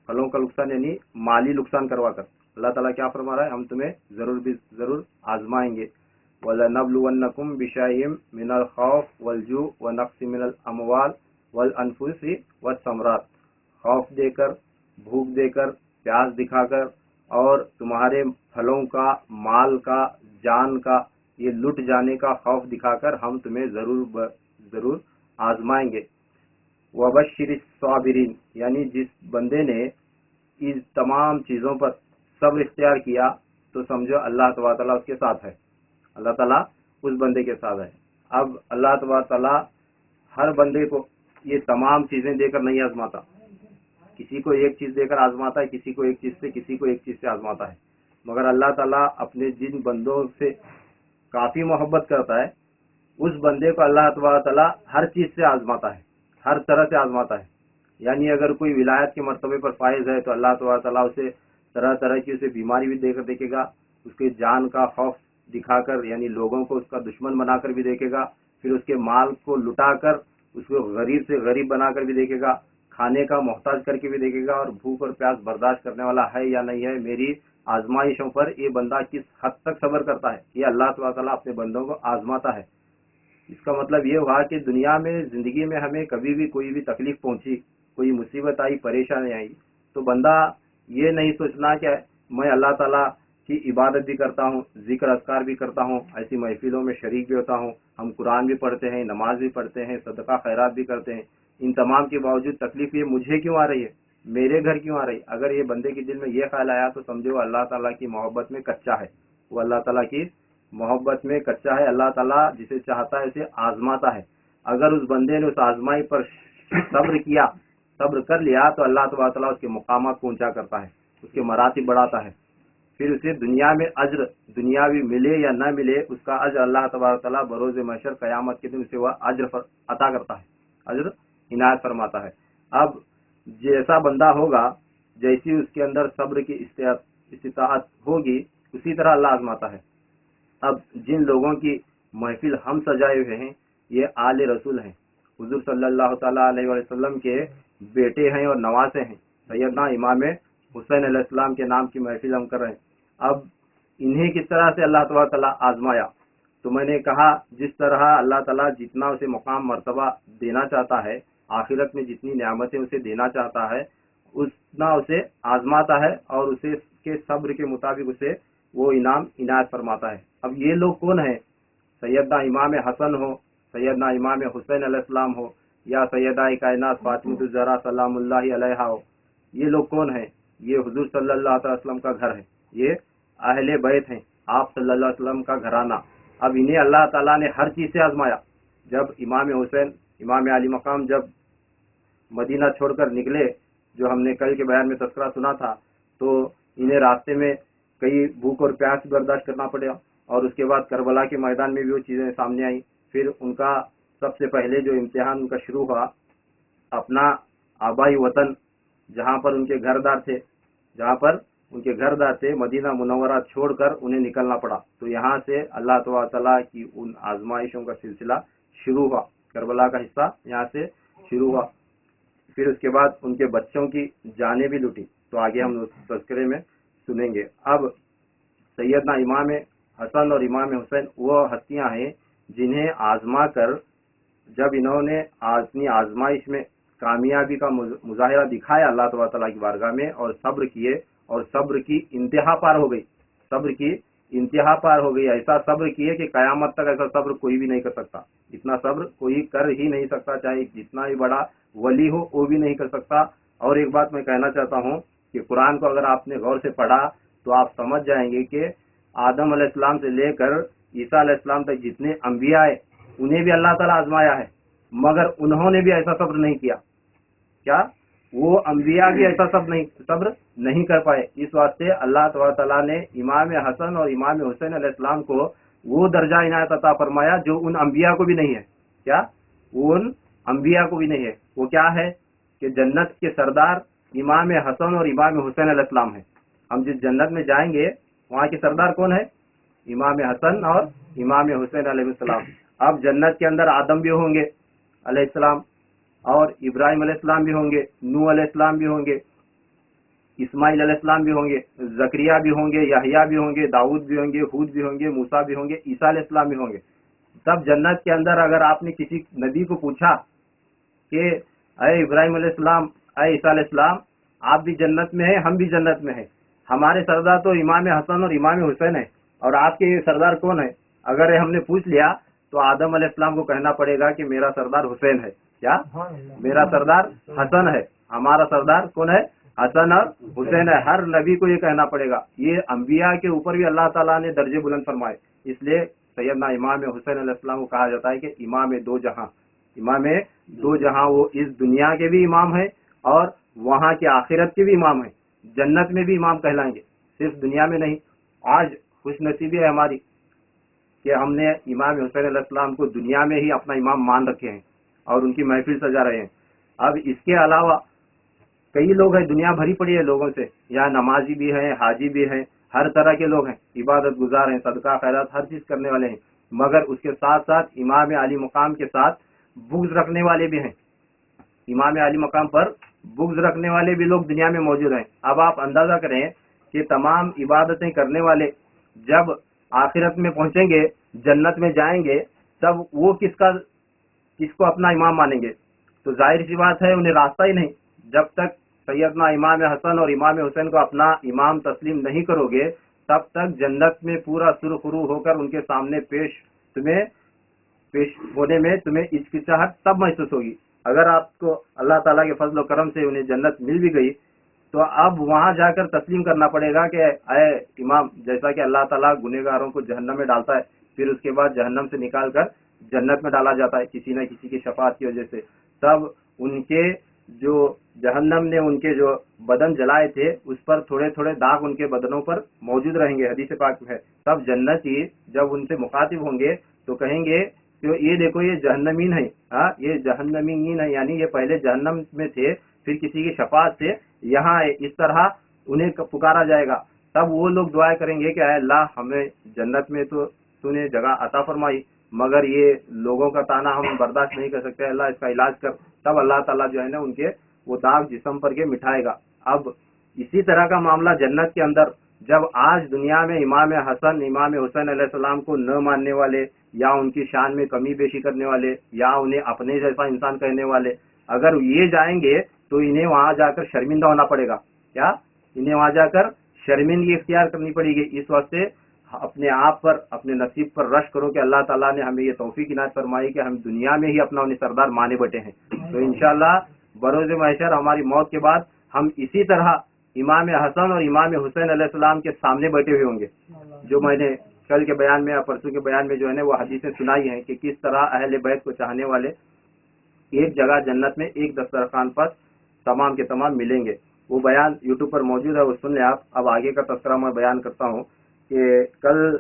फलों का नुकसान यानी माली नुकसान करवा कर। अल्लाह ताला क्या फरमा रहा है, हम तुम्हें जरूर आजमाएंगे। वलनब्लुवन्नकुम बिशैइम मिनल खौफ वलजू व नक्सिम मिनल अमवाल वल अनफुसी वस्समरात, खौफ देकर, भूख देकर, प्यास दिखाकर और तुम्हारे फलों का, माल का, जान का ये लुट जाने का खौफ दिखाकर हम तुम्हें जरूर आजमाएंगे। वबश्शिरिस साबिरीन, यानी जिस बंदे ने इस तमाम चीज़ों पर सब्र इख्तियार किया तो समझो अल्लाह तबारक तआला उसके साथ है, अल्लाह ताला उस बंदे के साथ है। अब अल्लाह तबारक तआला हर बंदे को ये तमाम चीज़ें देकर नहीं आजमाता, किसी को एक चीज़ देकर आजमाता है, किसी को एक चीज़ से आजमाता है। मगर अल्लाह ताला अपने जिन बंदों से काफ़ी मोहब्बत करता है उस बंदे को अल्लाह तबारक तआला हर चीज़ से आजमाता है, हर तरह से आजमाता है। यानी अगर कोई विलायत के मर्तबे पर फायज है तो अल्लाह तबारक तआला उसे तरह तरह की उसे बीमारी भी देकर देखेगा, उसके जान का खौफ दिखाकर यानी लोगों को उसका दुश्मन बनाकर भी देखेगा, फिर उसके माल को लुटाकर उसको गरीब से गरीब बनाकर भी देखेगा, खाने का मोहताज करके भी देखेगा, और भूख और प्यास बर्दाश्त करने वाला है या नहीं है, मेरी आजमाइशों पर ये बंदा किस हद तक सब्र करता है, ये अल्लाह तबारक तआला अपने बंदों को आजमाता है। इसका मतलब ये हुआ कि दुनिया में, ज़िंदगी में हमें कभी भी कोई भी तकलीफ पहुंची, कोई मुसीबत आई, परेशानी आई, तो बंदा ये नहीं सोचना कि मैं अल्लाह ताला की इबादत भी करता हूँ, जिक्र अज़कार भी करता हूँ, ऐसी महफिलों में शरीक भी होता हूँ, हम कुरान भी पढ़ते हैं, नमाज भी पढ़ते हैं, सदका खैरात भी करते हैं, इन तमाम के बावजूद तकलीफ ये मुझे क्यों आ रही है, मेरे घर क्यों आ रही है। अगर ये बंदे के दिल में ये ख्याल आया तो समझो अल्लाह ताला की मोहब्बत में कच्चा है, वो अल्लाह ताला की मोहब्बत में कच्चा है। अल्लाह ताला जिसे चाहता है उसे आजमाता है। अगर उस बंदे ने उस आजमाई पर सब्र किया, सब्र कर लिया, तो अल्लाह तबारक तआला उसके मुकामात को ऊंचा करता है, उसके मरातिब बढ़ाता है, फिर उसे दुनिया में अज्र, दुनियावी मिले या न मिले, उसका अज्र अल्लाह तबारक तआला बरोज़ महशर क़यामत के दिन उसे वह अज्र अता करता है, अज्र इनायत फरमाता है। अब जैसा बंदा होगा, जैसी उसके अंदर सब्र की इस्तिताअत होगी, उसी तरह अल्लाह आजमाता है। अब जिन लोगों की महफिल हम सजाए हुए हैं ये आले रसूल हैं, हुजूर सल्लल्लाहु ताला अलैहि वसल्लम के बेटे हैं और नवासे हैं, सैयदना इमाम हुसैन अलैहिस्सलाम के नाम की महफिल हम कर रहे हैं। अब इन्हें किस तरह से अल्लाह तबारक तआला आजमाया, तो मैंने कहा जिस तरह अल्लाह ताला जितना उसे मकाम मर्तबा देना चाहता है, आखिरत में जितनी नेमतें उसे देना चाहता है, उतना उसे आजमाता है और उसे के सब्र के मुताबिक उसे वो इनाम इनायत फरमाता है। अब ये लोग कौन है, सैयदना इमाम हसन हो, सैयदना इमाम हुसैन अलैहिस्सलाम हो, या सैयदा कायनात फातिमा ज़हरा सलामुल्लाहि अलैहा हो, ये लोग कौन है, ये हुजूर सल्लल्लाहु अलैहि वसल्लम का घर है, ये अहले बैत हैं, आप सल्लल्लाहु अलैहि वसल्लम का घराना। अब इन्हें अल्लाह ताला ने हर चीज़ से आजमाया। जब इमाम हुसैन, इमाम अली मकाम जब मदीना छोड़कर निकले, जो हमने कल के बयान में तस्करा सुना था, तो इन्हें रास्ते में कई भूख और प्यास बर्दाश्त करना पड़ा, और उसके बाद करबला के मैदान में भी वो चीज़ें सामने आई। फिर उनका सबसे पहले जो इम्तिहान उनका शुरू हुआ, अपना आबाई वतन जहाँ पर उनके घरदार थे, मदीना मुनव्वरा छोड़कर उन्हें निकलना पड़ा। तो यहाँ से अल्लाह तआला की उन आजमाइशों का सिलसिला शुरू हुआ, करबला का हिस्सा यहाँ से शुरू हुआ। फिर उसके बाद उनके बच्चों की जानें भी लुटी, तो आगे हम उस तज़किरे में सुनेंगे। अब सैयदना इमाम हसन और इमाम हुसैन वो हस्तियां हैं जिन्हें आजमा कर जब इन्होंने अपनी आजमाइश में कामयाबी का मुजाहिरा दिखाया अल्लाह तबारक तआला की बारगाह में, और सब्र किए, और सब्र की इंतहा पार हो गई, सब्र की इंतहा पार हो गई। ऐसा सब्र किए कि क़यामत तक ऐसा सब्र कोई भी नहीं कर सकता, इतना सब्र कोई कर ही नहीं सकता, चाहे जितना ही बड़ा वली हो वो भी नहीं कर सकता। और एक बात मैं कहना चाहता हूँ कि कुरान को अगर आपने गौर से पढ़ा तो आप समझ जाएंगे कि आदम अलैहिस्सलाम से लेकर ईसा अलैहिस्सलाम तक जितने अंबिया है उन्हें भी अल्लाह ताला आजमाया है, मगर उन्होंने भी ऐसा सब्र नहीं किया। क्या वो अंबिया भी ऐसा सब्र नहीं कर पाए। इस वास्ते अल्लाह तबारक तआला ने इमाम हसन और इमाम हुसैन अलैहिस्सलाम को वो दर्जा इनायत अता फरमाया जो उन अंबिया को भी नहीं है। क्या उन अंबिया को भी नहीं है। वो क्या है कि जन्नत के सरदार इमाम हसन और इमाम हुसैन अलैहिस्सलाम है। हम जिस जन्नत में जाएंगे वहाँ के सरदार कौन है, इमाम हसन और इमाम हुसैन अलैहिस्सलाम। अब जन्नत के अंदर आदम भी होंगे अलैहिस्सलाम, और इब्राहिम अलैहिस्सलाम भी होंगे, नूह अलैहिस्सलाम भी होंगे, اسماعیل علیہ السلام بھی ہوں گے، زکریا بھی ہوں گے، یحییٰ بھی ہوں گے، داؤد بھی ہوں گے، ہود بھی ہوں گے، موسیٰ بھی ہوں گے، عیسیٰ علیہ السلام بھی ہوں گے. تب جنت کے اندر اگر آپ نے کسی نبی کو پوچھا کہ اے ابراہیم علیہ السلام، اے عیسیٰ علیہ السلام، آپ بھی جنت میں ہیں، ہم بھی جنت میں ہیں، ہمارے سردار تو امام حسن اور امام حسین ہے، اور آپ کے سردار کون ہے؟ اگر ہم نے پوچھ لیا تو آدم علیہ السلام کو کہنا پڑے گا کہ میرا سردار حسین ہے. کیا؟ میرا سردار حسن ہے. ہمارا سردار کون ہے؟ حسن اور حسین ہے. ہر نبی کو یہ کہنا پڑے گا. یہ انبیاء کے اوپر بھی اللہ تعالیٰ نے درجے بلند فرمائے. اس لیے سیدنا امام حسین علیہ السلام کو کہا جاتا ہے کہ امام دو جہاں. امام دو جہاں، وہ اس دنیا کے بھی امام ہیں اور وہاں کے آخرت کے بھی امام ہیں. جنت میں بھی امام کہلائیں گے، صرف دنیا میں نہیں. آج خوش نصیبی ہے ہماری کہ ہم نے امام حسین علیہ السلام کو دنیا میں ہی اپنا امام مان رکھے ہیں اور ان کی محفل سجا رہے ہیں. اب اس کے علاوہ کئی لوگ ہیں، دنیا بھری پڑی ہے لوگوں سے، یہاں نمازی بھی ہیں، حاجی بھی ہیں، ہر طرح کے لوگ ہیں، عبادت گزار ہیں، صدقہ خیرات ہر چیز کرنے والے ہیں. مگر اس کے ساتھ ساتھ امام علی مقام کے ساتھ بغض رکھنے والے بھی ہیں. امام علی مقام پر بغض رکھنے والے بھی لوگ دنیا میں موجود ہیں. اب آپ اندازہ کریں کہ تمام عبادتیں کرنے والے جب آخرت میں پہنچیں گے، جنت میں جائیں گے، تب وہ کس کو اپنا امام مانیں گے؟ تو ظاہر سی بات ہے انہیں راستہ ہی نہیں. جب تک سیدنا امام حسن اور امام حسین کو اپنا امام تسلیم نہیں کرو گے، تب تک جنت میں پورا سرخرو ہو کر ان کے سامنے پیش ہونے میں تمہیں ہچکچاہٹ تب محسوس ہوگی. اگر آپ کو اللہ تعالیٰ کے فضل و کرم سے انہیں جنت مل بھی گئی تو اب وہاں جا کر تسلیم کرنا پڑے گا کہ اے امام، جیسا کہ اللہ تعالیٰ گنہگاروں کو جہنم میں ڈالتا ہے، پھر اس کے بعد جہنم سے نکال کر جنت میں ڈالا جاتا ہے کسی نہ کسی کی شفاعت کی وجہ سے. تب ان کے جو جہنم نے ان کے جو بدن جلائے تھے اس پر تھوڑے تھوڑے داغ ان کے بدنوں پر موجود رہیں گے، حدیث پاک میں ہے. تب جنتی جب ان سے مخاطب ہوں گے تو کہیں گے کہ یہ دیکھو یہ جہنمین ہیں، یہ جہنمین ہیں، یعنی یہ پہلے جہنم میں تھے، پھر کسی کی شفاعت سے یہاں اس طرح انہیں پکارا جائے گا. تب وہ لوگ دعائیں کریں گے کہ اے اللہ، ہمیں جنت میں تو نے جگہ عطا فرمائی، مگر یہ لوگوں کا تانا ہم برداشت نہیں کر سکتے، اللہ اس کا علاج کر. تب اللہ تعالیٰ جو ہے نا ان کے وہ داغ جسم پر کے مٹھائے گا. اب اسی طرح کا معاملہ جنت کے اندر، جب آج دنیا میں امام حسن امام حسین علیہ السلام کو نہ ماننے والے یا ان کی شان میں کمی بیشی کرنے والے یا انہیں اپنے جیسا انسان کہنے والے اگر یہ جائیں گے تو انہیں وہاں جا کر شرمندہ ہونا پڑے گا. کیا؟ انہیں وہاں جا کر شرمندگی اختیار کرنی پڑے گی. اس واسطے اپنے آپ پر، اپنے نصیب پر رشک کرو کہ اللہ تعالیٰ نے ہمیں یہ توفیق عنایت فرمائی کہ ہم دنیا میں ہی اپنا انہیں سردار مانے بیٹھے ہیں. تو انشاءاللہ بروز محشر ہماری موت کے بعد ہم اسی طرح امام حسن اور امام حسین علیہ السلام کے سامنے بیٹھے ہوئے ہوں گے. جو میں نے کل کے بیان میں یا پرسوں کے بیان میں جو ہے نا وہ حدیثیں سنائی ہیں کہ کس طرح اہل بیت کو چاہنے والے ایک جگہ جنت میں ایک دسترخوان پر تمام کے تمام ملیں گے. وہ بیان یوٹیوب پر موجود ہے، وہ سن لیں آپ. اب آگے کا تذکرہ میں بیان کرتا ہوں کہ کل